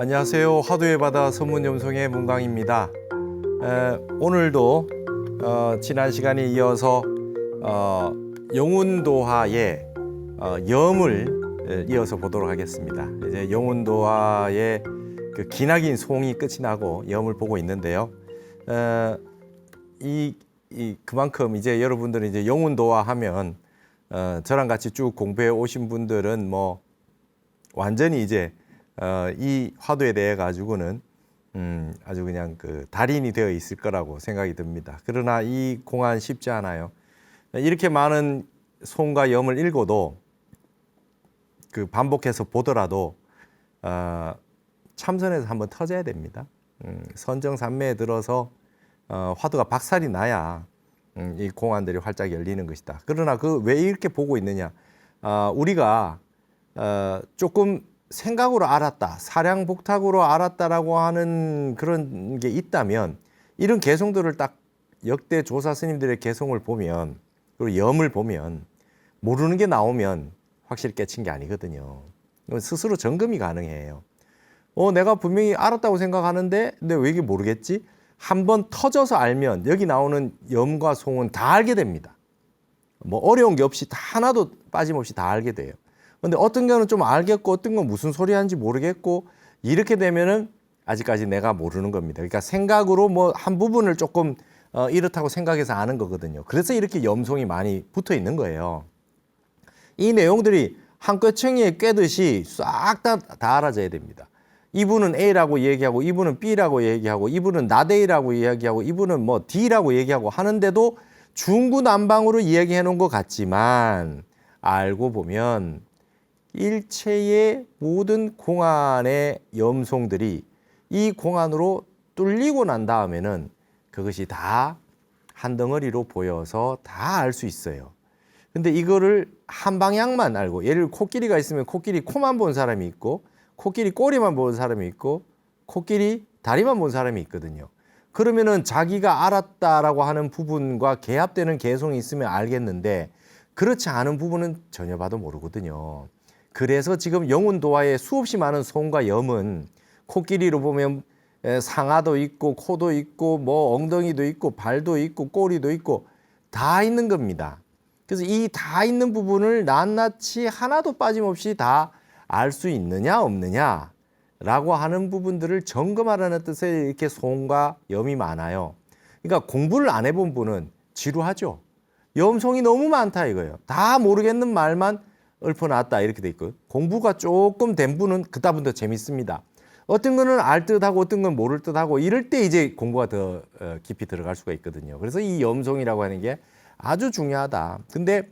안녕하세요. 화두의 바다 선문염송의 문광입니다. 오늘도 지난 시간에 이어서 영운도화의 염을 이어서 보도록 하겠습니다. 이제 영운도화의 그 기나긴 송이 끝이 나고 염을 보고 있는데요. 그만큼 이제 여러분들은 이제 영운도화 하면 저랑 같이 쭉 공부해 오신 분들은 뭐 완전히 이제 이 화두에 대해 가지고는 아주 그냥 그 달인이 되어 있을 거라고 생각이 듭니다. 그러나 이 공안 쉽지 않아요. 이렇게 많은 송과 염을 읽어도 그 반복해서 보더라도 참선에서 한번 터져야 됩니다. 선정산매에 들어서 화두가 박살이 나야 이 공안들이 활짝 열리는 것이다. 그러나 그 왜 이렇게 보고 있느냐? 우리가 조금 생각으로 알았다, 사량복탁으로 알았다라고 하는 그런 게 있다면 이런 개송들을 딱 역대 조사 스님들의 개송을 보면 그리고 염을 보면 모르는 게 나오면 확실히 깨친 게 아니거든요. 스스로 점검이 가능해요. 내가 분명히 알았다고 생각하는데 근데 왜 이게 모르겠지? 한번 터져서 알면 여기 나오는 염과 송은 다 알게 됩니다. 뭐 어려운 게 없이 다 하나도 빠짐없이 다 알게 돼요. 근데 어떤 거는 좀 알겠고 어떤 건 무슨 소리 하는지 모르겠고 이렇게 되면은 아직까지 내가 모르는 겁니다. 그러니까 생각으로 뭐 한 부분을 조금 이렇다고 생각해서 아는 거거든요. 그래서 이렇게 염송이 많이 붙어 있는 거예요. 이 내용들이 한 꿰챙이에 꿰듯이 싹 다 알아져야 됩니다. 이분은 A라고 얘기하고 이분은 B라고 얘기하고 이분은 나대이라고 이야기하고 이분은 뭐 D라고 얘기하고 하는데도 중구난방으로 이야기해 놓은 것 같지만 알고 보면 일체의 모든 공안의 염송들이 이 공안으로 뚫리고 난 다음에는 그것이 다 한 덩어리로 보여서 다 알 수 있어요. 근데 이거를 한 방향만 알고, 예를 들어 코끼리가 있으면 코끼리 코만 본 사람이 있고 코끼리 꼬리만 본 사람이 있고 코끼리 다리만 본 사람이 있거든요. 그러면은 자기가 알았다라고 하는 부분과 개합되는 개송이 있으면 알겠는데 그렇지 않은 부분은 전혀 봐도 모르거든요. 그래서 지금 영운도화에 수없이 많은 송과 염은 코끼리로 보면 상아도 있고 코도 있고 뭐 엉덩이도 있고 발도 있고 꼬리도 있고 다 있는 겁니다. 그래서 이 다 있는 부분을 낱낱이 하나도 빠짐없이 다 알 수 있느냐 없느냐라고 하는 부분들을 점검하라는 뜻의 이렇게 송과 염이 많아요. 그러니까 공부를 안 해본 분은 지루하죠. 염송이 너무 많다 이거예요. 다 모르겠는 말만 읊어놨다 이렇게 돼 있고 공부가 조금 된 분은 그다음부터 재밌습니다. 어떤 거는 알 듯하고 어떤 건 모를 듯하고 이럴 때 이제 공부가 더 깊이 들어갈 수가 있거든요. 그래서 이 염송이라고 하는 게 아주 중요하다. 근데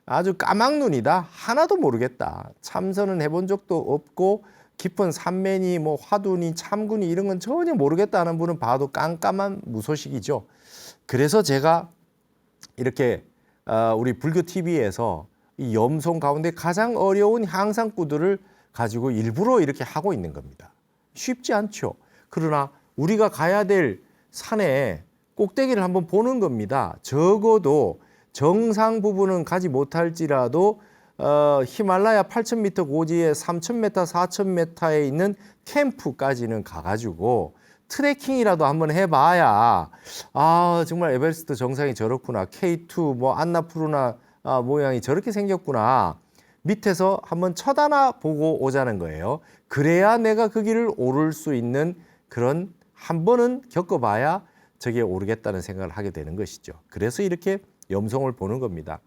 아주 까막눈이다. 하나도 모르겠다. 참선은 해본 적도 없고 깊은 산매니 뭐 화두니 참군이 이런 건 전혀 모르겠다는 분은 봐도 깜깜한 무소식이죠. 그래서 제가 이렇게 우리 불교 TV에서 이 염송 가운데 가장 어려운 향상구들을 가지고 일부러 이렇게 하고 있는 겁니다. 쉽지 않죠. 그러나 우리가 가야 될 산의 꼭대기를 한번 보는 겁니다. 적어도 정상 부분은 가지 못할지라도 히말라야 8,000m 고지에 3,000m, 4,000m에 있는 캠프까지는 가가지고 트레킹이라도 한번 해봐야 정말 에베레스트 정상이 저렇구나. K2 뭐 안나푸르나 모양이 저렇게 생겼구나. 밑에서 한번 쳐다나 보고 오자는 거예요. 그래야 내가 그 길을 오를 수 있는 그런 한 번은 겪어봐야 저기에 오르겠다는 생각을 하게 되는 것이죠. 그래서 이렇게 염송을 보는 겁니다.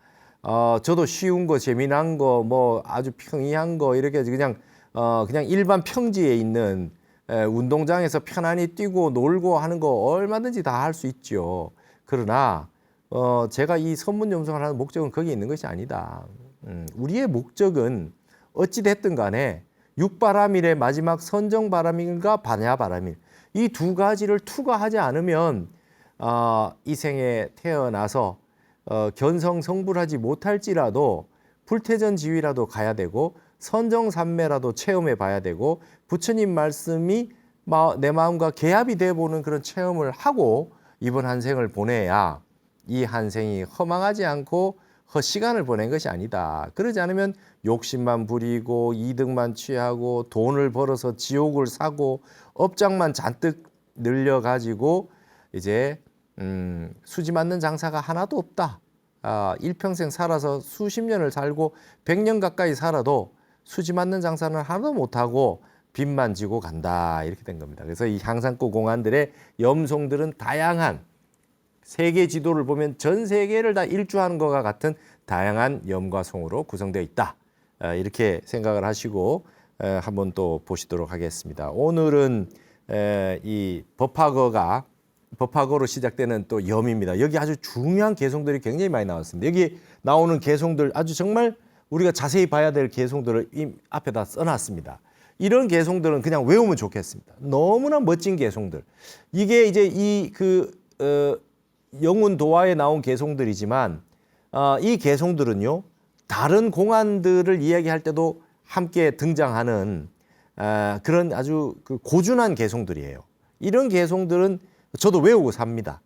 저도 쉬운 거, 재미난 거, 뭐 아주 평이한 거 이렇게 그냥 일반 평지에 있는 운동장에서 편안히 뛰고 놀고 하는 거 얼마든지 다 할 수 있죠. 그러나 제가 이 선문 염송을 하는 목적은 거기에 있는 것이 아니다. 우리의 목적은 어찌 됐든 간에 육바라밀의 마지막 선정바라밀과 반야바라밀 이 두 가지를 투과하지 않으면 이 생에 태어나서 견성성불하지 못할지라도 불태전 지위라도 가야 되고 선정산매라도 체험해 봐야 되고 부처님 말씀이 내 마음과 개합이 돼 보는 그런 체험을 하고 이번 한 생을 보내야 이 한 생이 허망하지 않고 시간을 보낸 것이 아니다. 그러지 않으면 욕심만 부리고 이득만 취하고 돈을 벌어서 지옥을 사고 업장만 잔뜩 늘려가지고 이제 수지 맞는 장사가 하나도 없다. 일평생 살아서 수십 년을 살고 100년 가까이 살아도 수지 맞는 장사는 하나도 못하고 빚만 지고 간다. 이렇게 된 겁니다. 그래서 이 향산구 공안들의 염송들은 다양한 세계 지도를 보면 전 세계를 다 일주하는 것과 같은 다양한 염과 송으로 구성되어 있다. 이렇게 생각을 하시고 한번 또 보시도록 하겠습니다. 오늘은 이 법화거로 시작되는 또 염입니다. 여기 아주 중요한 개송들이 굉장히 많이 나왔습니다. 여기 나오는 개송들 아주 정말 우리가 자세히 봐야 될 개송들을 앞에다 써놨습니다. 이런 개송들은 그냥 외우면 좋겠습니다. 너무나 멋진 개송들. 이게 이제 영운도화에 나온 개송들이지만 이 개송들은요 다른 공안들을 이야기할 때도 함께 등장하는 그런 아주 고준한 개송들이에요. 이런 개송들은 저도 외우고 삽니다.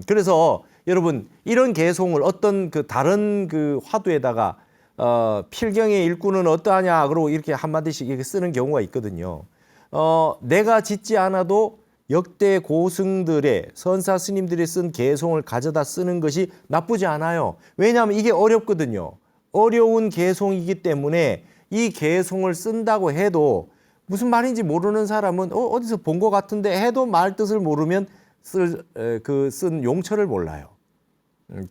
그래서 여러분 이런 개송을 어떤 다른 화두에다가 필경의 일꾼은 어떠하냐 그러고 이렇게 한마디씩 이렇게 쓰는 경우가 있거든요. 내가 짓지 않아도 역대 고승들의 선사 스님들이 쓴 개송을 가져다 쓰는 것이 나쁘지 않아요. 왜냐하면 이게 어렵거든요. 어려운 개송이기 때문에 이 개송을 쓴다고 해도 무슨 말인지 모르는 사람은 어디서 본 것 같은데 해도 말 뜻을 모르면 쓴 용처를 몰라요.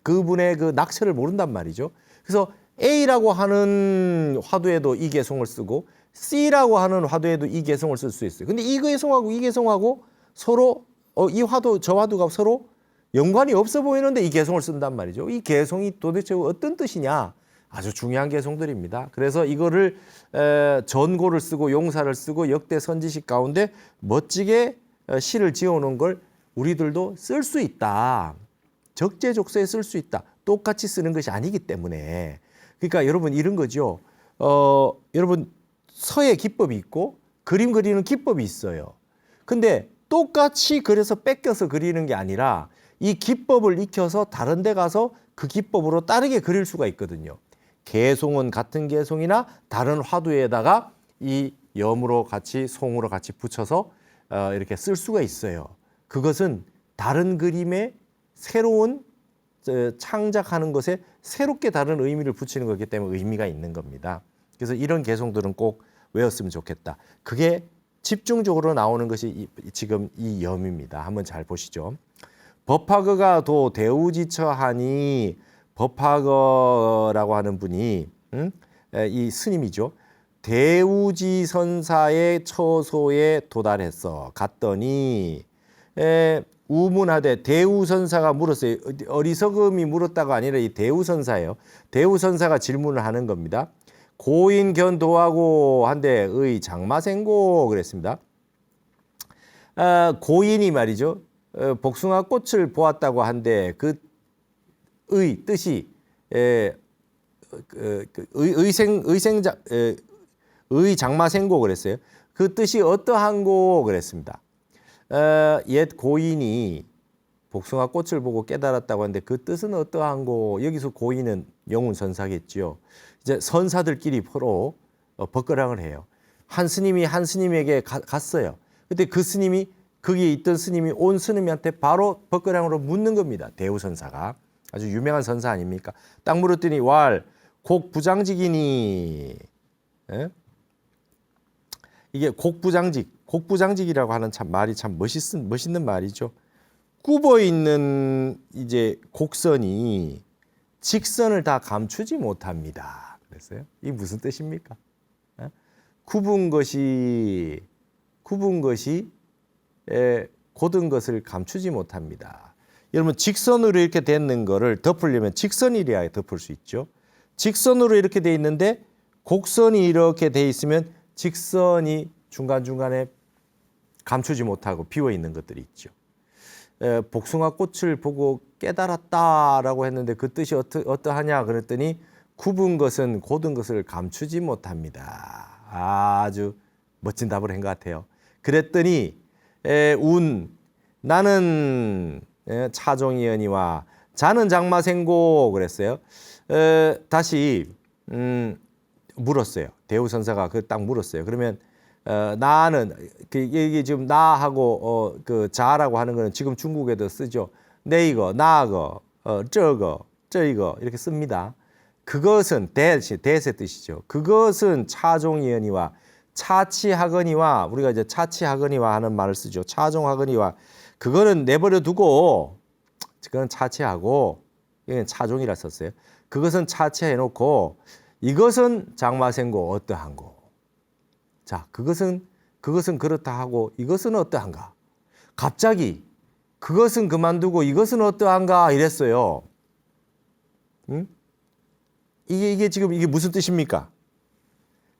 그분의 낙처를 모른단 말이죠. 그래서 A라고 하는 화두에도 이 개송을 쓰고 C라고 하는 화두에도 이 개송을 쓸 수 있어요. 근데 이 개송하고 이 개송하고 서로 이 화두 저 화두가 서로 연관이 없어 보이는데 이 개송을 쓴단 말이죠. 이 개송이 도대체 어떤 뜻이냐? 아주 중요한 개송들입니다. 그래서 이거를 전고를 쓰고 용사를 쓰고 역대 선지식 가운데 멋지게 시를 지어놓은 걸 우리들도 쓸 수 있다. 적재적소에 쓸 수 있다. 똑같이 쓰는 것이 아니기 때문에. 그러니까 여러분 이런 거죠. 여러분 서예 기법이 있고 그림 그리는 기법이 있어요. 근데 똑같이 그래서 뺏겨서 그리는 게 아니라 이 기법을 익혀서 다른 데 가서 그 기법으로 다르게 그릴 수가 있거든요. 개송은 같은 개송이나 다른 화두에다가 이 염으로 같이 송으로 같이 붙여서 이렇게 쓸 수가 있어요. 그것은 다른 그림에 새로운 창작하는 것에 새롭게 다른 의미를 붙이는 거기 때문에 의미가 있는 겁니다. 그래서 이런 개송들은 꼭 외웠으면 좋겠다. 그게 집중적으로 나오는 것이 지금 이 염입니다. 한번 잘 보시죠. 법화거가 도 대우지처하니 법화거라고 하는 분이 이 스님이죠. 대우지선사의 처소에 도달했어. 갔더니 우문하되 대우선사가 물었어요. 어리석음이 물었다가 아니라 이 대우선사예요. 대우선사가 질문을 하는 겁니다. 고인견도하고 한데 의 장마생고 그랬습니다. 고인이 말이죠. 복숭아 꽃을 보았다고 한데 그 의 뜻이 의 장마생고 그랬어요. 그 뜻이 어떠한고 그랬습니다. 옛 고인이 복숭아 꽃을 보고 깨달았다고 하는데 그 뜻은 어떠한고. 여기서 고인은 영운 선사겠지요. 이제 선사들끼리 서로 법거량을 해요. 한 스님이 한 스님에게 갔어요. 그때 그 스님이 거기에 있던 스님이 온 스님한테 바로 법거량으로 묻는 겁니다. 대우선사가 아주 유명한 선사 아닙니까? 딱 물었더니 왈 곡부장직이니. 이게 곡부장직이라고 하는 말이 참 멋있는 말이죠. 굽어 있는 이제 곡선이 직선을 다 감추지 못합니다. 그랬어요. 이게 무슨 뜻입니까? 굽은 것이 곧은 것을 감추지 못합니다. 여러분 직선으로 이렇게 되는 거를 덮으려면 직선이래야 덮을 수 있죠. 직선으로 이렇게 돼 있는데 곡선이 이렇게 돼 있으면 직선이 중간중간에 감추지 못하고 비어 있는 것들이 있죠. 복숭아 꽃을 보고 깨달았다라고 했는데 그 뜻이 어떠하냐 그랬더니 굽은 것은 곧은 것을 감추지 못합니다. 아주 멋진 답을 한 것 같아요. 그랬더니 나는 차종이언이와 자는 장마생고 그랬어요. 다시 물었어요. 대우선사가 그 딱 물었어요. 그러면 나는 이게 지금 나하고 그 자라고 하는 거는 지금 중국에도 쓰죠. 네이거, 나거, 저거, 저이거 이렇게 씁니다. 그것은 대세 뜻이죠. 그것은 차종이거니와 차치하거니와 우리가 이제 차치하거니와 하는 말을 쓰죠. 차종하거니와 그거는 내버려 두고 그건 차치하고 이건 차종이라 썼어요. 그것은 차치해 놓고 이것은 장마생고 어떠한고. 자, 그것은 그렇다 하고 이것은 어떠한가. 갑자기 그것은 그만두고 이것은 어떠한가 이랬어요. 응? 이게 지금 이게 무슨 뜻입니까?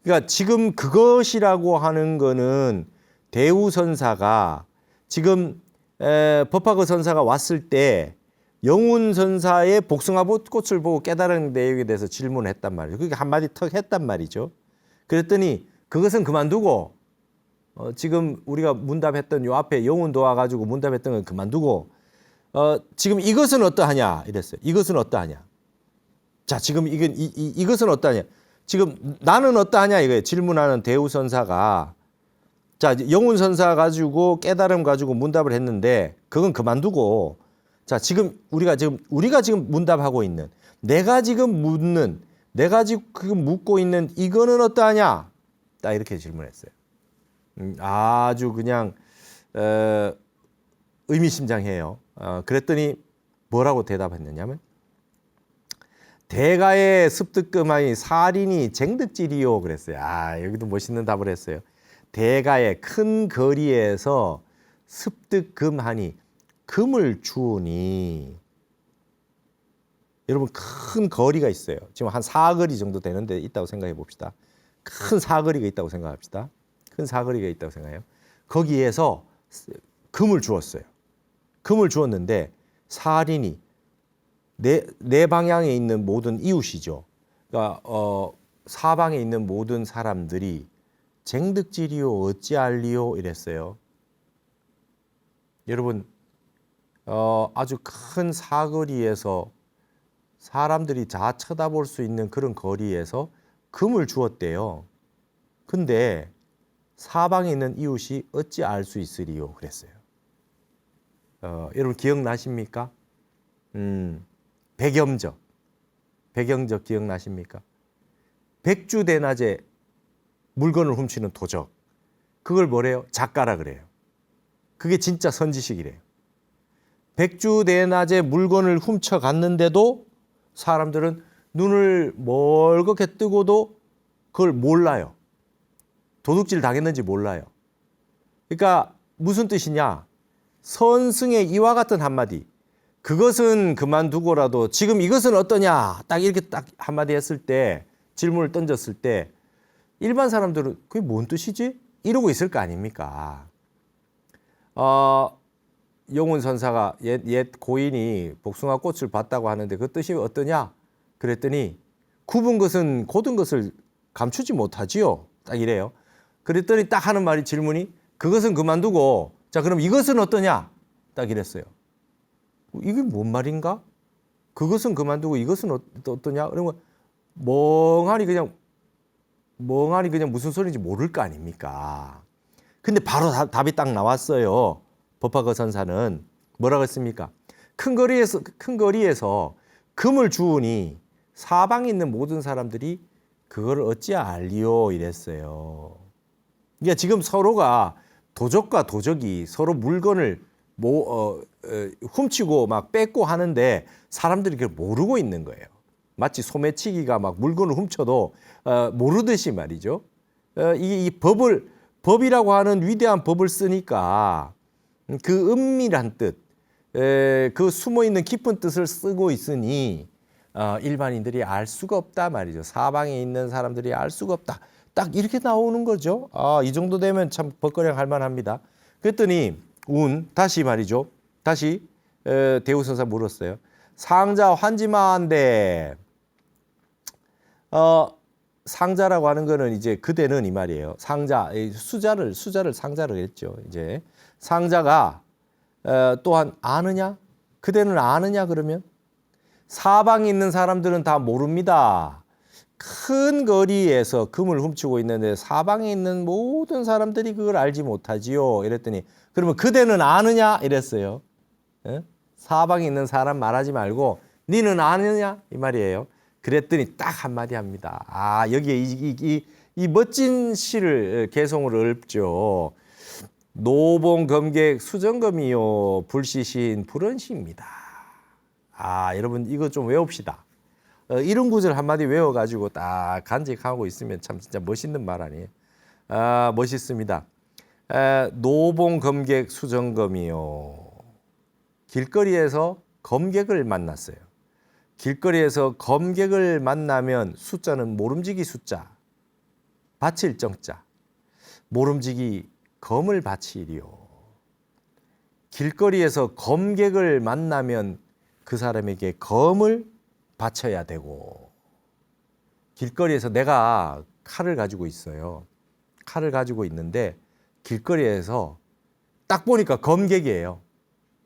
그러니까 지금 그것이라고 하는 거는 대우선사가 지금 법화거 선사가 왔을 때 영운 선사의 복숭아꽃을 보고 깨달은 내용에 대해서 질문했단 말이죠. 그게 한마디 턱 했단 말이죠. 그랬더니 그것은 그만두고 지금 우리가 문답했던 요 앞에 영운 도와가지고 문답했던 건 그만두고 지금 이것은 어떠하냐 이랬어요. 이것은 어떠하냐. 자, 지금 이것은 어떠하냐. 지금 나는 어떠하냐 이거예요. 질문하는 대우선사가. 자, 영운 선사 가지고 깨달음 가지고 문답을 했는데 그건 그만두고 자, 지금 우리가 지금 문답하고 있는 내가 지금 묻고 있는 이거는 어떠하냐? 딱 이렇게 질문했어요. 아주 그냥 의미심장해요. 그랬더니 뭐라고 대답했느냐면 대가의 습득금하니 살인이 쟁득질이요 그랬어요. 아, 여기도 멋있는 답을 했어요. 대가의 큰 거리에서 습득금하니 금을 주우니 여러분 큰 거리가 있어요. 지금 한 사거리 정도 되는데 있다고 생각해 봅시다. 큰 사거리가 있다고 생각합시다. 큰 사거리가 있다고 생각해요. 거기에서 금을 주었어요. 금을 주었는데 살인이 내 방향에 있는 모든 이웃이죠. 그러니까 사방에 있는 모든 사람들이 쟁득질이요 어찌알리요 이랬어요. 여러분 아주 큰 사거리에서 사람들이 다 쳐다볼 수 있는 그런 거리에서 금을 주었대요. 근데 사방에 있는 이웃이 어찌 알 수 있으리요 그랬어요. 여러분 기억나십니까? 백염적 기억나십니까? 백주대낮에 물건을 훔치는 도적. 그걸 뭐래요? 작가라 그래요. 그게 진짜 선지식이래요. 백주대낮에 물건을 훔쳐갔는데도 사람들은 눈을 멀겋게 뜨고도 그걸 몰라요. 도둑질 당했는지 몰라요. 그러니까 무슨 뜻이냐? 선승의 이와 같은 한마디. 그것은 그만두고라도 지금 이것은 어떠냐? 딱 이렇게 딱 한마디 했을 때 질문을 던졌을 때 일반 사람들은 그게 뭔 뜻이지? 이러고 있을 거 아닙니까? 영운 선사가 옛 고인이 복숭아 꽃을 봤다고 하는데 그 뜻이 어떠냐? 그랬더니 굽은 것은 고든 것을 감추지 못하지요. 딱 이래요. 그랬더니 딱 하는 말이 질문이 그것은 그만두고 자 그럼 이것은 어떠냐? 딱 이랬어요. 이게 뭔 말인가? 그것은 그만두고 이것은 어떠냐? 그러면 멍하니 그냥 무슨 소리인지 모를 거 아닙니까? 근데 바로 답이 딱 나왔어요. 법화거 선사는 뭐라고 했습니까? 큰 거리에서 금을 주우니 사방에 있는 모든 사람들이 그걸 어찌 알리요 이랬어요. 그러니까 지금 서로가 도적과 도적이 서로 물건을 훔치고 막 뺏고 하는데 사람들이 그걸 모르고 있는 거예요. 마치 소매치기가 막 물건을 훔쳐도 모르듯이 말이죠. 이 법이라고 하는 위대한 법을 쓰니까 그 은밀한 뜻, 그 숨어 있는 깊은 뜻을 쓰고 있으니 일반인들이 알 수가 없다 말이죠. 사방에 있는 사람들이 알 수가 없다. 딱 이렇게 나오는 거죠. 이 정도 되면 참 벗거령 할 만합니다. 그랬더니 다시 말이죠. 다시 대우선사 물었어요. 상자 환지마한데 상자라고 하는 거는 이제 그대는 이 말이에요. 상자 수자를 상자로 했죠. 이제 상자가 또한 아느냐? 그대는 아느냐 그러면 사방에 있는 사람들은 다 모릅니다. 큰 거리에서 금을 훔치고 있는데 사방에 있는 모든 사람들이 그걸 알지 못하지요. 이랬더니 그러면 그대는 아느냐? 이랬어요. 예? 사방에 있는 사람 말하지 말고 니는 아느냐? 이 말이에요. 그랬더니 딱 한마디 합니다. 아, 여기에 이 멋진 시를 개성으로 읊죠. 노봉 검객 수정검이요 불시신 불언시입니다. 아, 여러분 이거 좀 외웁시다. 이런 구절 한마디 외워가지고 딱 간직하고 있으면 참 진짜 멋있는 말 아니에요. 아, 멋있습니다. 노봉 검객 수정검이요. 길거리에서 검객을 만났어요. 길거리에서 검객을 만나면 숫자는 모름지기 숫자, 바칠 정자, 모름지기 검을 바치리요. 길거리에서 검객을 만나면 그 사람에게 검을 바쳐야 되고, 길거리에서 내가 칼을 가지고 있어요. 칼을 가지고 있는데 길거리에서 딱 보니까 검객이에요.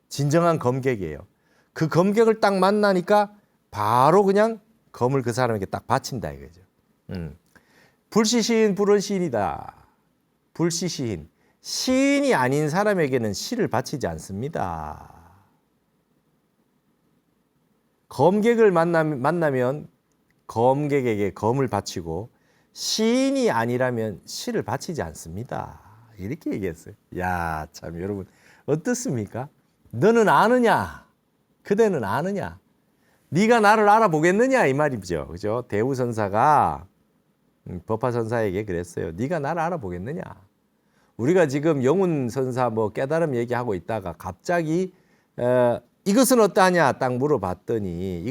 진정한 검객이에요. 그 검객을 딱 만나니까 바로 그냥 검을 그 사람에게 딱 바친다 이거죠. 불시시인 불언시인이다. 불시시인, 시인이 아닌 사람에게는 시를 바치지 않습니다. 검객을 만나면 검객에게 검을 바치고 시인이 아니라면 시를 바치지 않습니다. 이렇게 얘기했어요. 야, 참 여러분 어떻습니까? 너는 아느냐? 그대는 아느냐? 네가 나를 알아보겠느냐 이 말이죠. 그죠? 대우선사가 법화선사에게 그랬어요. 네가 나를 알아보겠느냐? 우리가 지금 영훈선사 뭐 깨달음 얘기하고 있다가 갑자기 이것은 어떠하냐 딱 물어봤더니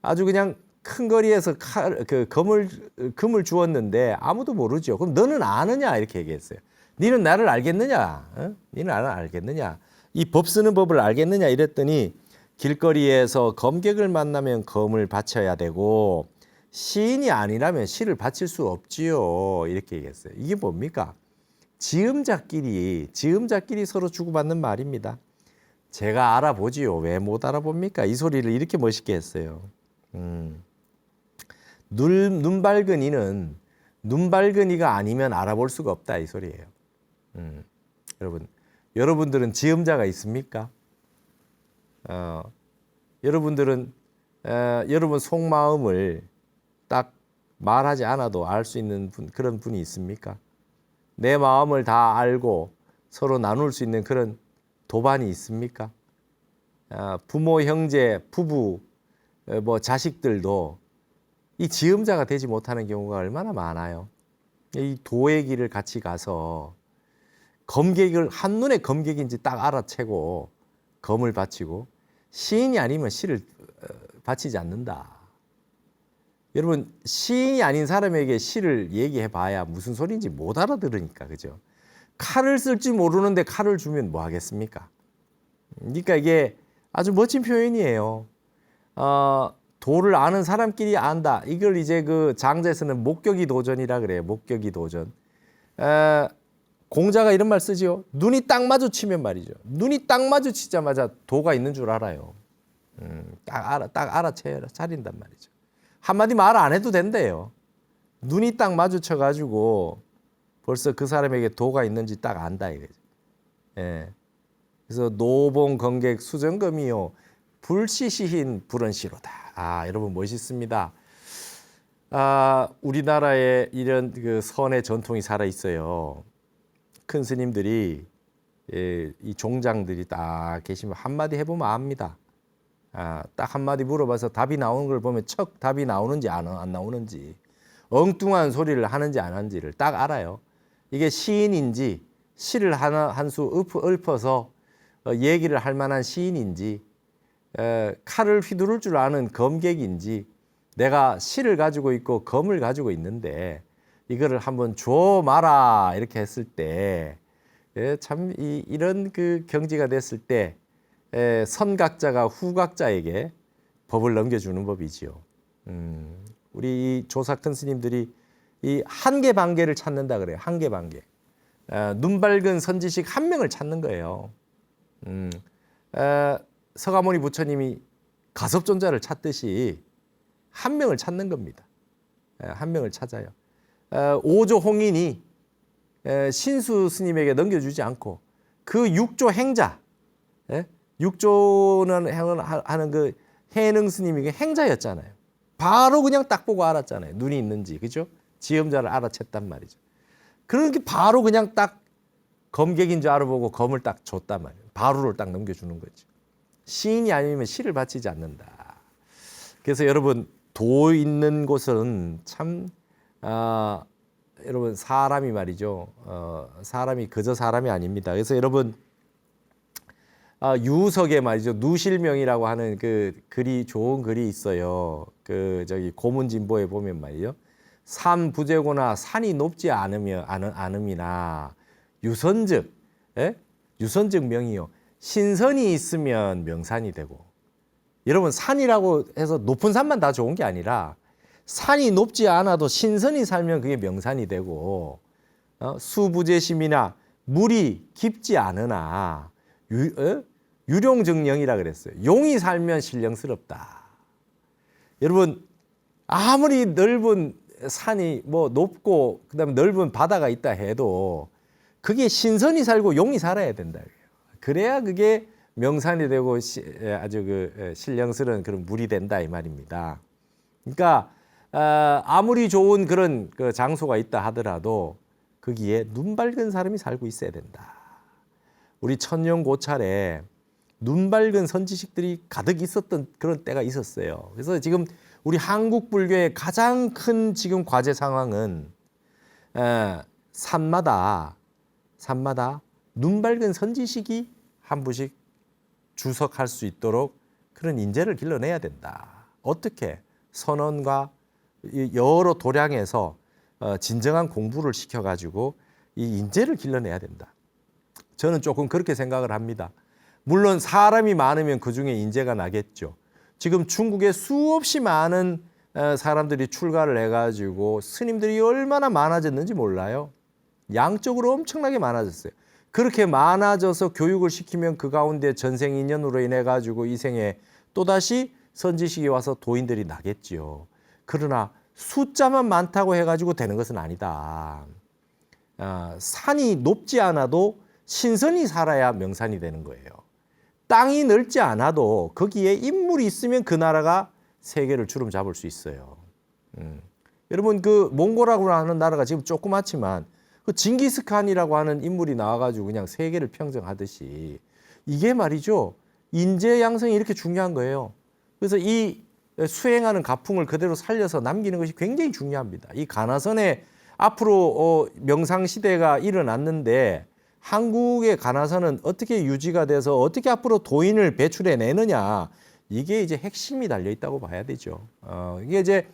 아주 그냥 큰 거리에서 금을 주었는데 아무도 모르죠. 그럼 너는 아느냐 이렇게 얘기했어요. 너는 나를 알겠느냐? 어? 너는 나를 알겠느냐? 이 법 쓰는 법을 알겠느냐 이랬더니 길거리에서 검객을 만나면 검을 바쳐야 되고 시인이 아니라면 시를 바칠 수 없지요. 이렇게 얘기했어요. 이게 뭡니까? 지음자끼리 서로 주고받는 말입니다. 제가 알아보지요. 왜 못 알아봅니까? 이 소리를 이렇게 멋있게 했어요. 눈 밝은 이는 눈 밝은 이가 아니면 알아볼 수가 없다 이 소리예요. 여러분들은 지음자가 있습니까? 여러분들은 여러분 속마음을 딱 말하지 않아도 알 수 있는 그런 분이 있습니까? 내 마음을 다 알고 서로 나눌 수 있는 그런 도반이 있습니까? 부모, 형제, 부부, 뭐 자식들도 이 지음자가 되지 못하는 경우가 얼마나 많아요. 이 도의 길을 같이 가서 검객을 한눈에 검객인지 딱 알아채고 검을 바치고 시인이 아니면 시를 바치지 않는다. 여러분 시인이 아닌 사람에게 시를 얘기해 봐야 무슨 소리인지 못 알아들으니까 그죠? 칼을 쓸지 모르는데 칼을 주면 뭐 하겠습니까? 그러니까 이게 아주 멋진 표현이에요. 도를 아는 사람끼리 안다. 이걸 이제 그 장자에서는 목격이 도전이라 그래요. 목격이 도전. 공자가 이런 말 쓰죠. 눈이 딱 마주치면 말이죠. 눈이 딱 마주치자마자 도가 있는 줄 알아요. 딱 알아차린단 말이죠. 한마디 말 안 해도 된대요. 눈이 딱 마주쳐가지고 벌써 그 사람에게 도가 있는지 딱 안다 이거죠. 예. 그래서 노봉 검객 수정검이요 불시시인 불언시로다. 아, 여러분 멋있습니다. 우리나라에 이런 그 선의 전통이 살아 있어요. 큰 스님들이 이 종장들이 딱 계시면 한마디 해보면 압니다. 딱 한마디 물어봐서 답이 나오는 걸 보면 척 답이 나오는지 안 나오는지 엉뚱한 소리를 하는지 안 하는지를 딱 알아요. 이게 시인인지 시를 한 수 읊어서 얘기를 할 만한 시인인지 칼을 휘두를 줄 아는 검객인지 내가 시를 가지고 있고 검을 가지고 있는데 이거를 한번 줘 마라 이렇게 했을 때 참 이런 그 경지가 됐을 때 선각자가 후각자에게 법을 넘겨주는 법이지요. 우리 조사 큰 스님들이 이 한계반계를 찾는다 그래요. 한계반계. 눈 밝은 선지식 한 명을 찾는 거예요. 서가모니 부처님이 가섭존자를 찾듯이 한 명을 찾는 겁니다. 한 명을 찾아요. 오조 홍인이 신수 스님에게 넘겨주지 않고 그 육조 행자, 육조는 하는 그 해능 스님이 행자였잖아요. 바로 그냥 딱 보고 알았잖아요. 눈이 있는지, 그죠? 지음자를 알아챘단 말이죠. 그러니까 바로 그냥 딱 검객인 줄 알아보고 검을 딱 줬단 말이에요. 바루를 딱 넘겨주는 거죠. 시인이 아니면 시를 바치지 않는다. 그래서 여러분 도 있는 곳은 참 여러분 사람이 말이죠. 사람이 그저 사람이 아닙니다. 그래서 여러분 유석에 말이죠. 누실명이라고 하는 그 글이 좋은 글이 있어요. 그 저기 고문진보에 보면 말이요. 산 부재고나 산이 높지 않음이나 유선즉, 유선즉 명이요. 신선이 있으면 명산이 되고. 여러분 산이라고 해서 높은 산만 다 좋은 게 아니라 산이 높지 않아도 신선이 살면 그게 명산이 되고 수부재심이나 물이 깊지 않으나 유룡정령이라 그랬어요. 용이 살면 신령스럽다. 여러분 아무리 넓은 산이 뭐 높고 그다음에 넓은 바다가 있다 해도 그게 신선이 살고 용이 살아야 된다. 그래야 그게 명산이 되고 아주 그 신령스러운 그런 물이 된다 이 말입니다. 그러니까 아무리 좋은 그런 그 장소가 있다 하더라도 거기에 눈 밝은 사람이 살고 있어야 된다. 우리 천년고찰에 눈 밝은 선지식들이 가득 있었던 그런 때가 있었어요. 그래서 지금 우리 한국 불교의 가장 큰 지금 과제 상황은 산마다 눈 밝은 선지식이 한 분씩 주석할 수 있도록 그런 인재를 길러내야 된다. 어떻게? 선원과 여러 도량에서 진정한 공부를 시켜가지고 이 인재를 길러내야 된다. 저는 조금 그렇게 생각을 합니다. 물론 사람이 많으면 그중에 인재가 나겠죠. 지금 중국에 수없이 많은 사람들이 출가를 해가지고 스님들이 얼마나 많아졌는지 몰라요. 양적으로 엄청나게 많아졌어요. 그렇게 많아져서 교육을 시키면 그 가운데 전생인연으로 인해 가지고 이 생에 또다시 선지식이 와서 도인들이 나겠지요. 그러나 숫자만 많다고 해가지고 되는 것은 아니다. 산이 높지 않아도 신선이 살아야 명산이 되는 거예요. 땅이 넓지 않아도 거기에 인물이 있으면 그 나라가 세계를 주름 잡을 수 있어요. 여러분 그 몽골하고 하는 나라가 지금 조그맣지만 그 징기스칸이라고 하는 인물이 나와가지고 그냥 세계를 평정하듯이 이게 말이죠. 인재 양성이 이렇게 중요한 거예요. 그래서 이 수행하는 가풍을 그대로 살려서 남기는 것이 굉장히 중요합니다. 이 가나선에 앞으로 명상시대가 일어났는데 한국의 가나선은 어떻게 유지가 돼서 어떻게 앞으로 도인을 배출해내느냐 이게 이제 핵심이 달려있다고 봐야 되죠. 이게 이제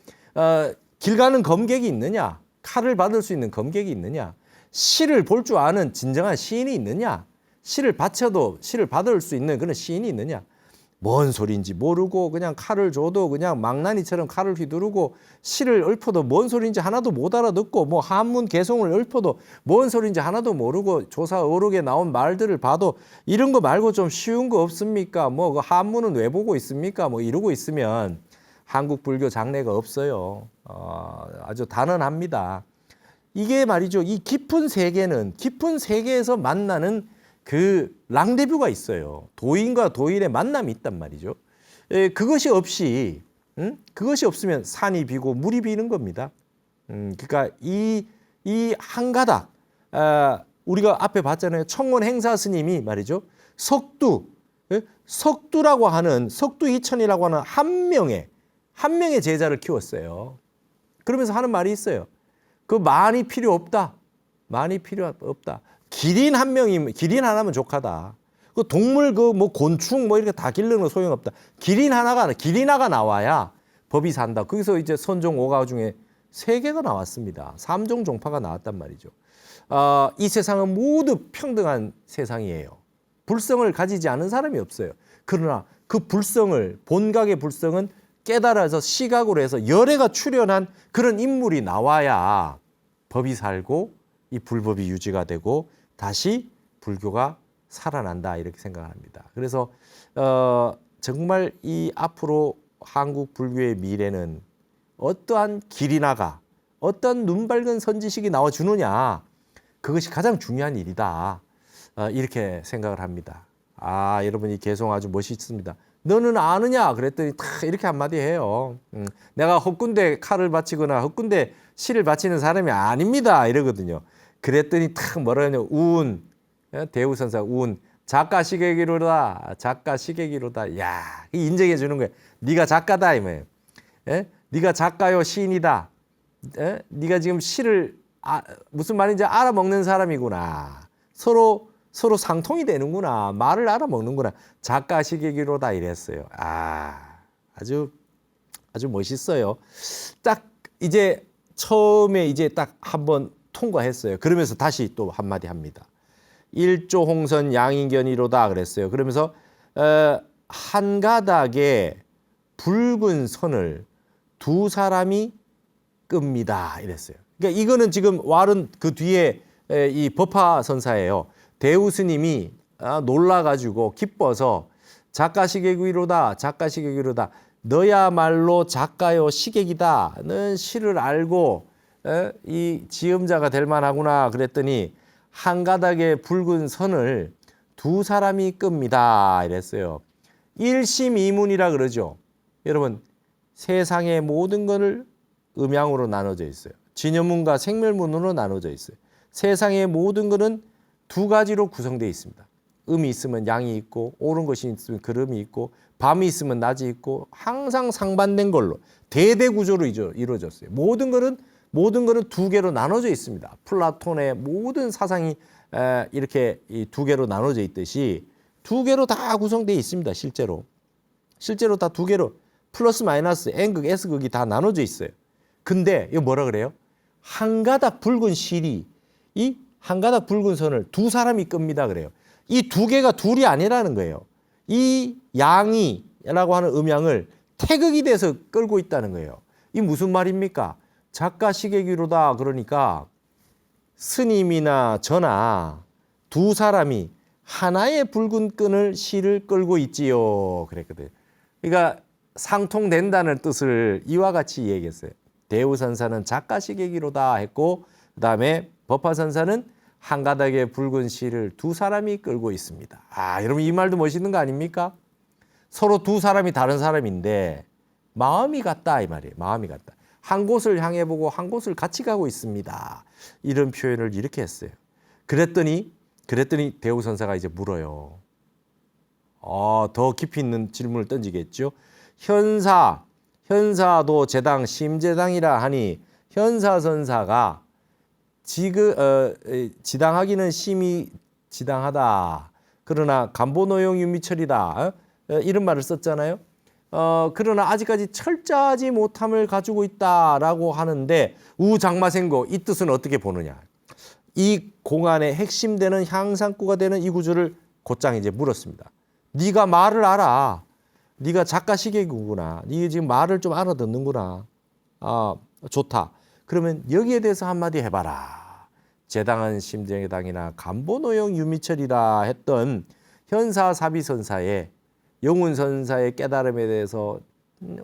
길 가는 검객이 있느냐 칼을 받을 수 있는 검객이 있느냐 시를 볼 줄 아는 진정한 시인이 있느냐 시를 바쳐도 시를 받을 수 있는 그런 시인이 있느냐 뭔 소리인지 모르고 그냥 칼을 줘도 그냥 망나니처럼 칼을 휘두르고 시를 읊어도 뭔 소리인지 하나도 못 알아듣고 뭐 한문 개송을 읊어도 뭔 소리인지 하나도 모르고 조사 어록에 나온 말들을 봐도 이런 거 말고 좀 쉬운 거 없습니까? 뭐 그 한문은 왜 보고 있습니까? 뭐 이러고 있으면 한국 불교 장래가 없어요. 아주 단언합니다. 이게 말이죠. 이 깊은 세계는 깊은 세계에서 만나는 그 랑데뷰가 있어요. 도인과 도인의 만남이 있단 말이죠. 그것이 그것이 없으면 산이 비고 물이 비는 겁니다. 그러니까 이 한 가닥 우리가 앞에 봤잖아요. 청원 행사 스님이 말이죠. 석두라고 하는 석두이천이라고 하는 한 명의 제자를 키웠어요. 그러면서 하는 말이 있어요. 그 많이 필요 없다. 많이 필요 없다. 기린 한 명이면 기린 하나면 족하다. 그 동물 그 뭐 곤충 뭐 이렇게 다 기르는 거 소용없다. 기린 하나가 나와야 법이 산다. 거기서 이제 선종 5가 중에 3개가 나왔습니다. 3종 종파가 나왔단 말이죠. 이 세상은 모두 평등한 세상이에요. 불성을 가지지 않은 사람이 없어요. 그러나 그 불성을 본각의 불성은 깨달아서 시각으로 해서 열애가 출현한 그런 인물이 나와야 법이 살고 이 불법이 유지가 되고 다시 불교가 살아난다 이렇게 생각합니다. 그래서 정말 이 앞으로 한국 불교의 미래는 어떠한 길이 나가 어떤 눈밝은 선지식이 나와주느냐 그것이 가장 중요한 일이다. 이렇게 생각을 합니다. 여러분 이 개송 아주 멋있습니다. 너는 아느냐 그랬더니 다 이렇게 한마디 해요. 내가 헛군데 칼을 바치거나 헛군데 실을 바치는 사람이 아닙니다 이러거든요. 그랬더니 탁 뭐라 하냐 운 대우선사 운 작가 시계기로다 작가 시계기로다. 야 인정해 주는 거예요. 네가 작가다 이 말이에요. 네가 작가요 시인이다. 네가 지금 시를 무슨 말인지 알아먹는 사람이구나. 서로 상통이 되는구나. 말을 알아먹는구나. 작가 시계기로다 이랬어요. 아주 멋있어요. 딱 이제 처음에 이제 딱 한번 통과했어요. 그러면서 다시 또 한마디 합니다. 일조 홍선 양인견이로다 그랬어요. 그러면서 한 가닥에 붉은 선을 두 사람이 끕니다 이랬어요. 그러니까 이거는 지금 왈은 그 뒤에 이 법화선사예요. 대우 스님이 놀라가지고 기뻐서 작가 시객이로다 작가 시객이로다 너야말로 작가요 시객이다 는 시를 알고 이 지음자가 될 만하구나 그랬더니 한 가닥의 붉은 선을 두 사람이 끕니다 이랬어요. 일심이문이라 그러죠. 여러분 세상의 모든 것을 음양으로 나눠져 있어요. 진여문과 생멸문으로 나눠져 있어요. 세상의 모든 것은 두 가지로 구성되어 있습니다. 음이 있으면 양이 있고 옳은 것이 있으면 그름이 있고 밤이 있으면 낮이 있고 항상 상반된 걸로 대대구조로 이루어졌어요. 모든 것은 두 개로 나눠져 있습니다. 플라톤의 모든 사상이 이렇게 두 개로 나눠져 있듯이 두 개로 다 구성되어 있습니다. 실제로 다 두 개로 플러스 마이너스 N극 S극이 다 나눠져 있어요. 근데 이거 뭐라 그래요? 한 가닥 붉은 실이 이 한 가닥 붉은 선을 두 사람이 끕니다 그래요. 이 두 개가 둘이 아니라는 거예요. 이 양이라고 하는 음양을 태극이 돼서 끌고 있다는 거예요. 이 무슨 말입니까? 작가 시계기로다 그러니까 스님이나 저나 두 사람이 하나의 붉은 끈을 실을 끌고 있지요 그랬거든요. 그러니까 상통된다는 뜻을 이와 같이 얘기했어요. 대우선사는 작가 시계기로다 했고 그다음에 법화선사는 한 가닥의 붉은 실을 두 사람이 끌고 있습니다. 여러분 이 말도 멋있는 거 아닙니까? 서로 두 사람이 다른 사람인데 마음이 같다 이 말이에요. 마음이 같다. 한 곳을 향해 보고 한 곳을 같이 가고 있습니다. 이런 표현을 이렇게 했어요. 그랬더니 대우선사가 이제 물어요. 더 깊이 있는 질문을 던지겠죠. 현사도 제당 심제당이라 하니 현사선사가 지당하기는 심히 지당하다. 그러나 간보노용 유미철이다. 이런 말을 썼잖아요. 그러나 아직까지 철저하지 못함을 가지고 있다라고 하는데 우장마생고 이 뜻은 어떻게 보느냐. 이 공안의 핵심되는 향상구가 되는 이 구조를 곧장 이제 물었습니다. 네가 말을 알아. 네가 작가 시계구나. 네가 지금 말을 좀 알아듣는구나. 좋다. 그러면 여기에 대해서 한마디 해봐라. 제당은 심정의당이나 간보노용 유미철이라 했던 현사사비선사의 영운선사의 깨달음에 대해서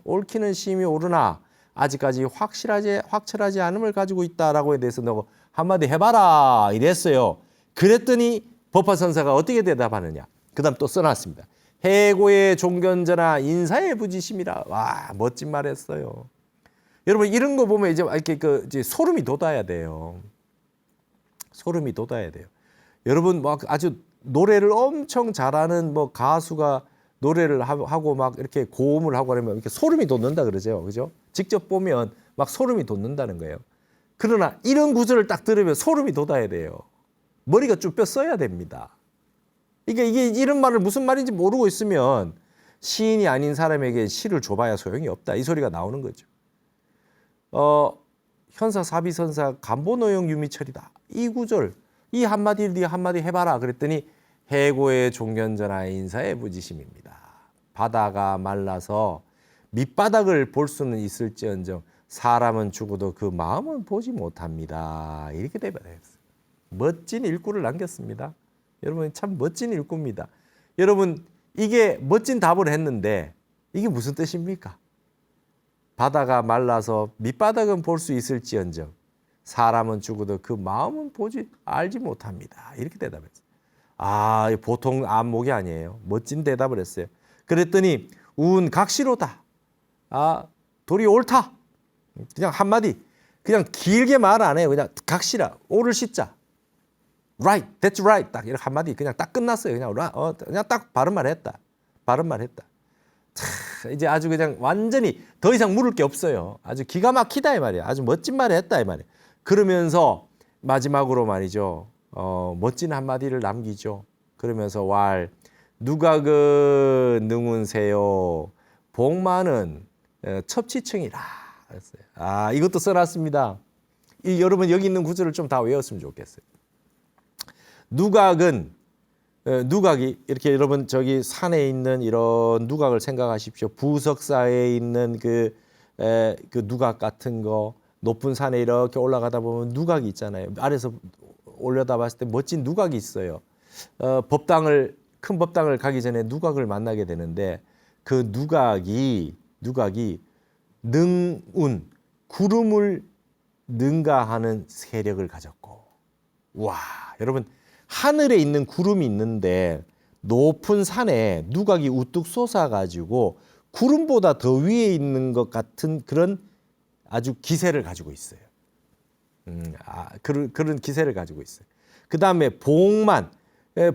옳기는 심히 옳으나 아직까지 확철하지 않음을 가지고 있다라고에 대해서 너 한마디 해봐라 이랬어요. 그랬더니 법화선사가 어떻게 대답하느냐. 그 다음 또 써놨습니다. 해고의 종견자나 인사의 부지심이라. 와 멋진 말 했어요. 여러분 이런 거 보면 이제 이제 소름이 돋아야 돼요. 소름이 돋아야 돼요. 여러분 막 아주 노래를 엄청 잘하는 뭐 가수가 노래를 하고 막 이렇게 고음을 하고 하면 이렇게 소름이 돋는다 그러죠. 그죠? 직접 보면 막 소름이 돋는다는 거예요. 그러나 이런 구절을 딱 들으면 소름이 돋아야 돼요. 머리가 쭉 뼈써야 됩니다. 그러니까 이게 이런 말을 무슨 말인지 모르고 있으면 시인이 아닌 사람에게 시를 줘봐야 소용이 없다. 이 소리가 나오는 거죠. 현사사비선사 간보노용 유미철이다. 이 구절, 이 한마디를 네 한마디 해봐라. 그랬더니 해고의 종견전하 인사의 부지심입니다. 바다가 말라서 밑바닥을 볼 수는 있을지언정 사람은 죽어도 그 마음은 보지 못합니다. 이렇게 대답했어요. 멋진 일구를 남겼습니다. 여러분 참 멋진 일구입니다. 여러분 이게 멋진 답을 했는데 이게 무슨 뜻입니까? 바다가 말라서 밑바닥은 볼 수 있을지언정 사람은 죽어도 그 마음은 알지 못합니다. 이렇게 대답했어요. 아, 보통 안목이 아니에요. 멋진 대답을 했어요. 그랬더니 운 각시로다. 아, 도리 옳다. 그냥 한마디. 그냥 길게 말 안 해요. 그냥 각시라. 옳을 시자. Right, that's right. 딱 이렇게 한마디 그냥 딱 끝났어요. 그냥 딱 바른 말 했다. 바른 말 했다. 이제 아주 그냥 완전히 더 이상 물을 게 없어요. 아주 기가 막히다 이 말이야. 아주 멋진 말을 했다 이 말이야. 그러면서 마지막으로 말이죠. 멋진 한마디를 남기죠. 그러면서 누가 능운세요. 복만은 첩치층이라. 그랬어요. 아, 이것도 써놨습니다. 여러분 여기 있는 구절을 좀 다 외웠으면 좋겠어요. 누각이 이렇게 여러분 저기 산에 있는 이런 누각을 생각하십시오. 부석사에 있는 그 누각 같은 거 높은 산에 이렇게 올라가다 보면 누각이 있잖아요. 아래서 올려다 봤을 때 멋진 누각이 있어요. 큰 법당을 가기 전에 누각을 만나게 되는데 그 누각이 능운 구름을 능가하는 세력을 가졌고 와 여러분 하늘에 있는 구름이 있는데 높은 산에 누각이 우뚝 솟아가지고 구름보다 더 위에 있는 것 같은 그런 아주 기세를 가지고 있어요. 그런 기세를 가지고 있어요. 그 다음에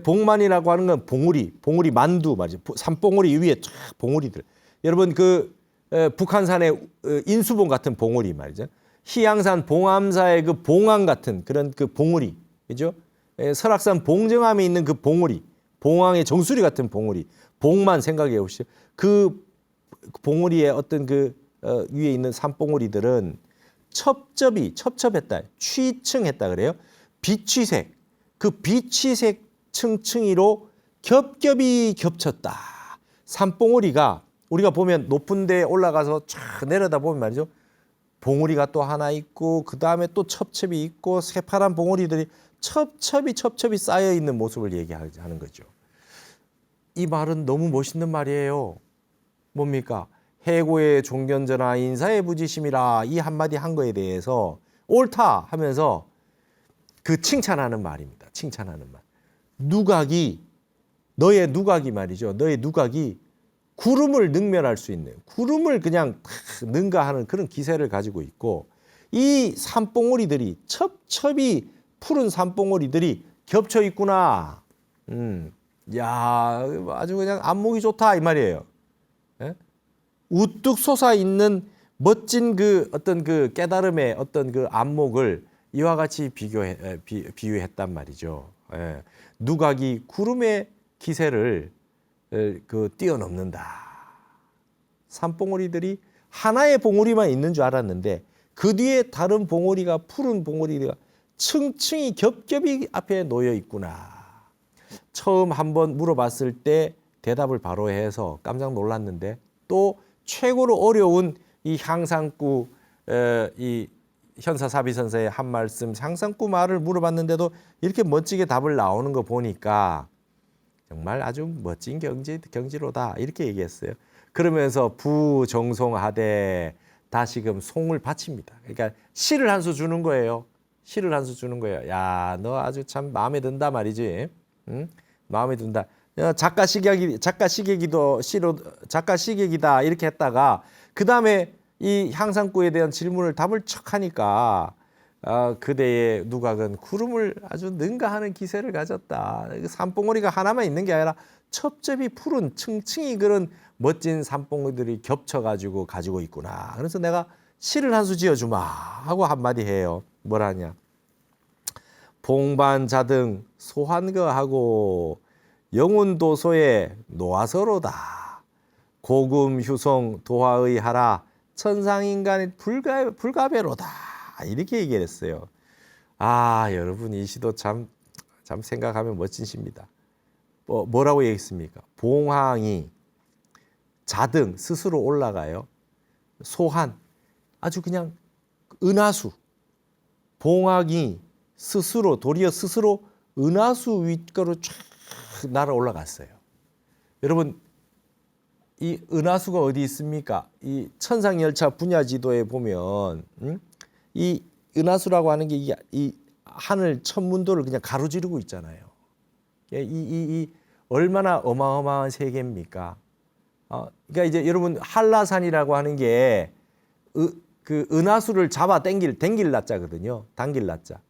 봉만이라고 하는 건 봉우리 만두 말이죠. 산봉우리 위에 쫙 봉우리들. 여러분 북한산의 인수봉 같은 봉우리 말이죠. 희양산 봉암사의 그 봉황 같은 그런 그 봉우리, 그죠? 설악산 봉정암에 있는 그 봉우리, 봉황의 정수리 같은 봉우리, 봉만 생각해 보시죠. 그 봉우리의 어떤 위에 있는 산봉우리들은 첩첩했다, 취층했다 그래요. 비취색, 그 비취색 층층이로 겹겹이 겹쳤다. 산봉우리가 우리가 보면 높은 데 올라가서 쫙 내려다 보면 말이죠. 봉우리가 또 하나 있고 그 다음에 또 첩첩이 있고 새파란 봉우리들이 첩첩이 쌓여 있는 모습을 얘기하는 거죠. 이 말은 너무 멋있는 말이에요. 뭡니까? 해고의 종견전하 인사의 부지심이라 이 한마디 한 거에 대해서 옳다 하면서 칭찬하는 말입니다. 칭찬하는 말. 너의 누각이 말이죠. 너의 누각이 구름을 능멸할 수 있는 구름을 그냥 능가하는 그런 기세를 가지고 있고 이 산봉우리들이 첩첩이 푸른 산봉우리들이 겹쳐 있구나. 야, 아주 그냥 안목이 좋다 이 말이에요. 예? 우뚝 솟아 있는 멋진 어떤 깨달음의 어떤 안목을 이와 같이 비유했단 말이죠. 예. 누각이 구름의 기세를 뛰어넘는다. 산봉우리들이 하나의 봉우리만 있는 줄 알았는데 그 뒤에 다른 봉우리가 푸른 봉우리가 층층이 겹겹이 앞에 놓여 있구나. 처음 한번 물어봤을 때 대답을 바로 해서 깜짝 놀랐는데 또 최고로 어려운 이 향상구 이 현사사비선사의 한 말씀 향상구 말을 물어봤는데도 이렇게 멋지게 답을 나오는 거 보니까 정말 아주 멋진 경지로다 이렇게 얘기했어요. 그러면서 부정송하되 다시금 송을 바칩니다. 그러니까 시를 한 수 주는 거예요. 시를 한 수 주는 거예요. 야, 너 아주 참 마음에 든다 말이지. 응? 마음에 든다. 작가 시객이다 이렇게 했다가 그 다음에 이 향상구에 대한 질문을 답을 척 하니까 그대의 누각은 구름을 아주 능가하는 기세를 가졌다. 산봉우리가 하나만 있는 게 아니라 첩첩이 푸른 층층이 그런 멋진 산봉우리들이 겹쳐가지고 가지고 있구나. 그래서 내가 시를 한 수 지어주마 하고 한마디 해요. 뭐라냐. 봉반자등 소환거하고 영운도소의 노화서로다. 고금휴송 도화의 하라 천상인간의 불가배로다. 이렇게 얘기를 했어요. 아, 여러분 이 시도 참 생각하면 멋진 시입니다. 뭐라고 얘기했습니까? 봉황이 자등 스스로 올라가요. 소한 아주 그냥 은하수. 봉황이 도리어 스스로 은하수 윗거로 쫙 날아 올라갔어요. 여러분 이 은하수가 어디 있습니까? 이 천상열차 분야지도에 보면 이 은하수라고 하는 게 이 하늘 천문도를 그냥 가로지르고 있잖아요. 이 얼마나 어마어마한 세계입니까? 그러니까 이제 여러분 한라산이라고 하는 게 그 은하수를 잡아 당길 라자거든요. 당길 라자.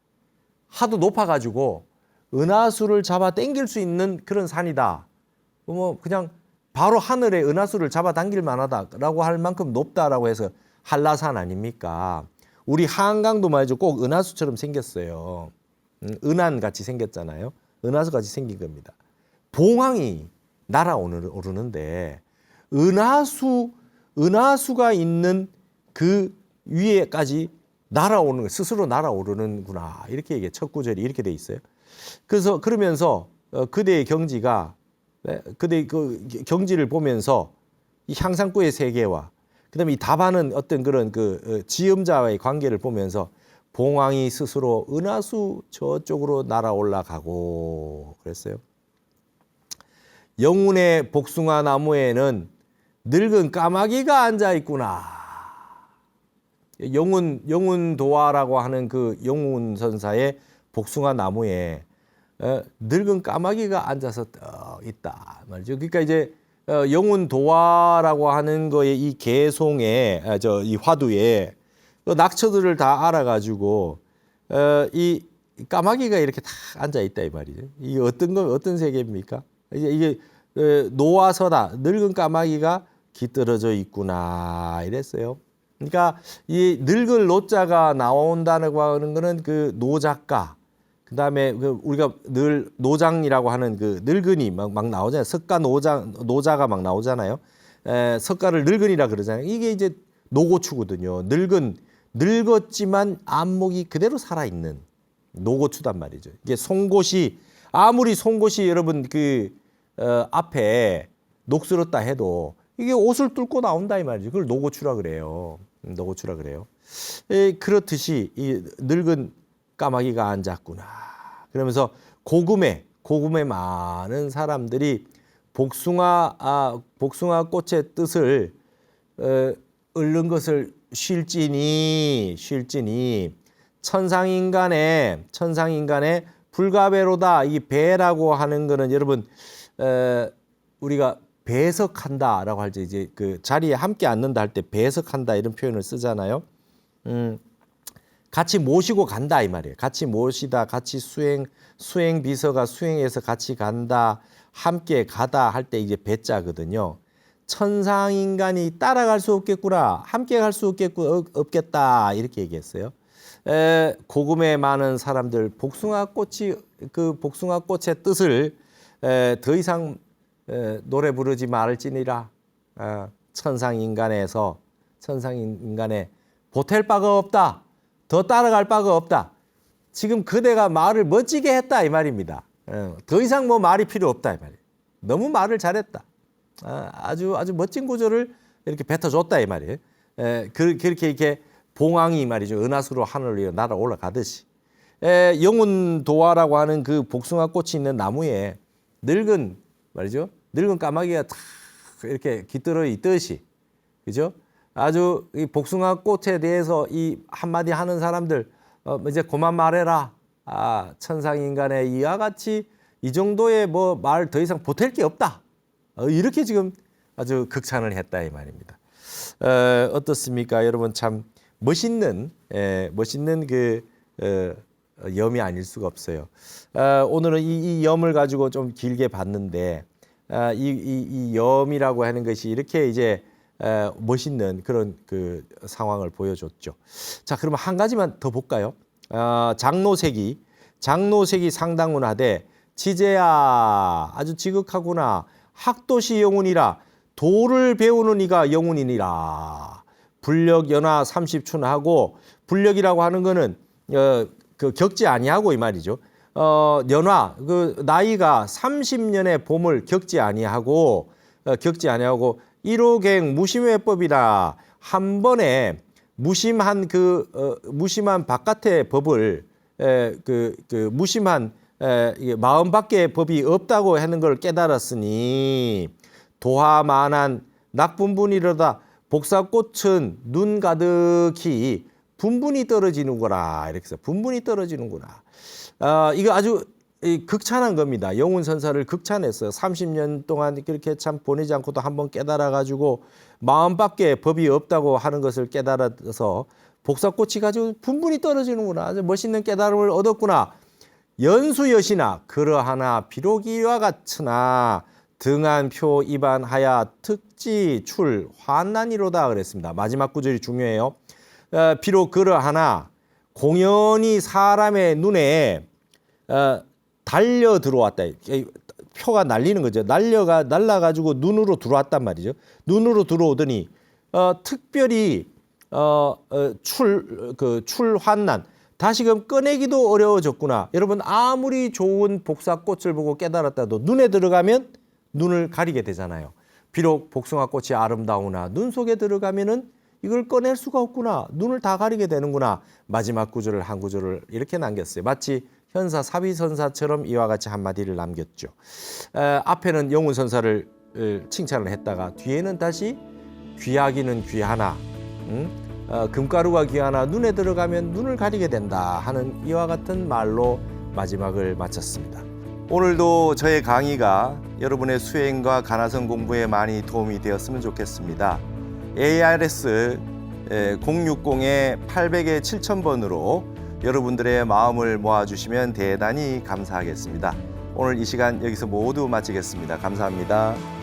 하도 높아가지고 은하수를 잡아 당길 수 있는 그런 산이다. 뭐 그냥 바로 하늘에 은하수를 잡아 당길 만하다라고 할 만큼 높다라고 해서 한라산 아닙니까? 우리 한강도 말이죠. 꼭 은하수처럼 생겼어요. 은한 같이 생겼잖아요. 은하수 같이 생긴 겁니다. 봉황이 날아오르는데 은하수가 있는 그 위에까지 날아오는 스스로 날아오르는구나. 이렇게 얘기해. 첫 구절이 이렇게 돼 있어요. 그래서 그러면서 그대의 경지가 그대의 그 경지를 보면서 이 향상구의 세계와 그다음에 이 답하는 어떤 그런 그 지음자와의 관계를 보면서 봉황이 스스로 은하수 저쪽으로 날아올라가고 그랬어요. 영운의 복숭아 나무에는 늙은 까마귀가 앉아 있구나. 영운도화라고 하는 그 영운선사의 복숭아 나무에 늙은 까마귀가 앉아서 있다 말이죠. 그러니까 이제 영운도화라고 하는 거의 이 개송에 이 화두에 낙처들을 다 알아가지고 이 까마귀가 이렇게 다 앉아 있다 이 말이죠. 이게 어떤 세계입니까? 이게 노화서다. 늙은 까마귀가 깃들어져 있구나 이랬어요. 그러니까 이 늙은 노자가 나온다고 하는 거는 그 노작가, 그다음에 그 우리가 늘 노장이라고 하는 그 늙은이 막 나오잖아요. 석가 노자가 막 나오잖아요. 석가를 늙은이라 그러잖아요. 이게 이제 노고추거든요. 늙었지만 안목이 그대로 살아 있는 노고추단 말이죠. 이게 송곳이 아무리 송곳이 여러분 앞에 녹슬었다 해도 이게 옷을 뚫고 나온다 이 말이죠. 그걸 노고추라 그래요. 노고추라 그래요. 그렇듯이 이 늙은 까마귀가 앉았구나. 그러면서 고금에 많은 사람들이 복숭아 꽃의 뜻을 읊는 것을 쉴지니 천상인간의 불가배로다. 이 배라고 하는 거는 여러분 우리가 배석한다라고 할 때 이제 그 자리에 함께 앉는다 할 때 배석한다 이런 표현을 쓰잖아요. 같이 모시고 간다 이 말이에요. 같이 모시다, 같이 수행 비서가 수행해서 같이 간다, 함께 가다 할 때 이제 배자거든요. 천상 인간이 따라갈 수 없겠구나, 함께 갈 수 없겠다 이렇게 얘기했어요. 고금에 많은 사람들 복숭아 꽃의 뜻을 더 이상 노래 부르지 말지니라. 천상 인간에 보탤 바가 없다. 더 따라갈 바가 없다. 지금 그대가 말을 멋지게 했다 이 말입니다. 더 이상 뭐 말이 필요 없다 이 말이에요. 너무 말을 잘했다. 아주 멋진 구절을 이렇게 뱉어줬다 이 말이에요. 그렇게 이렇게 봉황이 말이죠. 은하수로 하늘을 위해 날아 올라가듯이 영운도화라고 하는 그 복숭아 꽃이 있는 나무에 늙은 까마귀가 탁 이렇게 깃들어 있듯이, 그죠? 아주 이 복숭아 꽃에 대해서 이 한마디 하는 사람들 이제 그만 말해라. 천상 인간의 이와 같이 이 정도의 뭐 말 더 이상 보탤 게 없다. 이렇게 지금 아주 극찬을 했다 이 말입니다. 어떻습니까, 여러분? 참 멋있는 그 염이 아닐 수가 없어요. 오늘은 이 염을 가지고 좀 길게 봤는데 이 염이라고 하는 것이 이렇게 이제 멋있는 그런 그 상황을 보여줬죠. 자, 그러면 한 가지만 더 볼까요? 장노색이 상당훈하되 지제야 아주 지극하구나. 학도시 영운이라 도를 배우는 이가 영운이니라. 불력 연하 30춘하고 불력이라고 하는 거는 그 겪지 아니하고 이 말이죠. 연하 그 나이가 30년의 봄을 겪지 아니하고 일호갱 무심회법이라 한 번에 무심한 바깥의 법을 무심한 이게 마음밖에 법이 없다고 하는 걸 깨달았으니 도화만한 낙분분이로다 복사꽃은 눈 가득히 분분히 떨어지는구나. 이렇게 해서 분분히 떨어지는구나. 이거 아주 극찬한 겁니다. 영운선사를 극찬했어요. 30년 동안 그렇게 참 보내지 않고도 한번 깨달아가지고 마음밖에 법이 없다고 하는 것을 깨달아서 복사꽃이 가지고 분분히 떨어지는구나. 아주 멋있는 깨달음을 얻었구나. 연수여시나 그러하나 비록 이와 같으나 등한표 입안하야 특지 출 환난이로다 그랬습니다. 마지막 구절이 중요해요. 비록 그러하나 공연히 사람의 눈에 달려 들어왔다. 표가 날리는 거죠. 날라가지고 눈으로 들어왔단 말이죠. 눈으로 들어오더니 특별히 출환난 다시금 꺼내기도 어려워졌구나. 여러분 아무리 좋은 복사꽃을 보고 깨달았다도 눈에 들어가면 눈을 가리게 되잖아요. 비록 복숭아꽃이 아름다우나 눈 속에 들어가면은 이걸 꺼낼 수가 없구나. 눈을 다 가리게 되는구나. 마지막 구절을 한 구절을 이렇게 남겼어요. 마치 현사 사비선사처럼 이와 같이 한마디를 남겼죠. 앞에는 영운선사를 칭찬을 했다가 뒤에는 다시 귀하기는 귀하나 금가루가 귀하나 눈에 들어가면 눈을 가리게 된다 하는 이와 같은 말로 마지막을 마쳤습니다. 오늘도 저의 강의가 여러분의 수행과 가나성 공부에 많이 도움이 되었으면 좋겠습니다. ARS 060-800에 7000번으로 여러분들의 마음을 모아주시면 대단히 감사하겠습니다. 오늘 이 시간 여기서 모두 마치겠습니다. 감사합니다.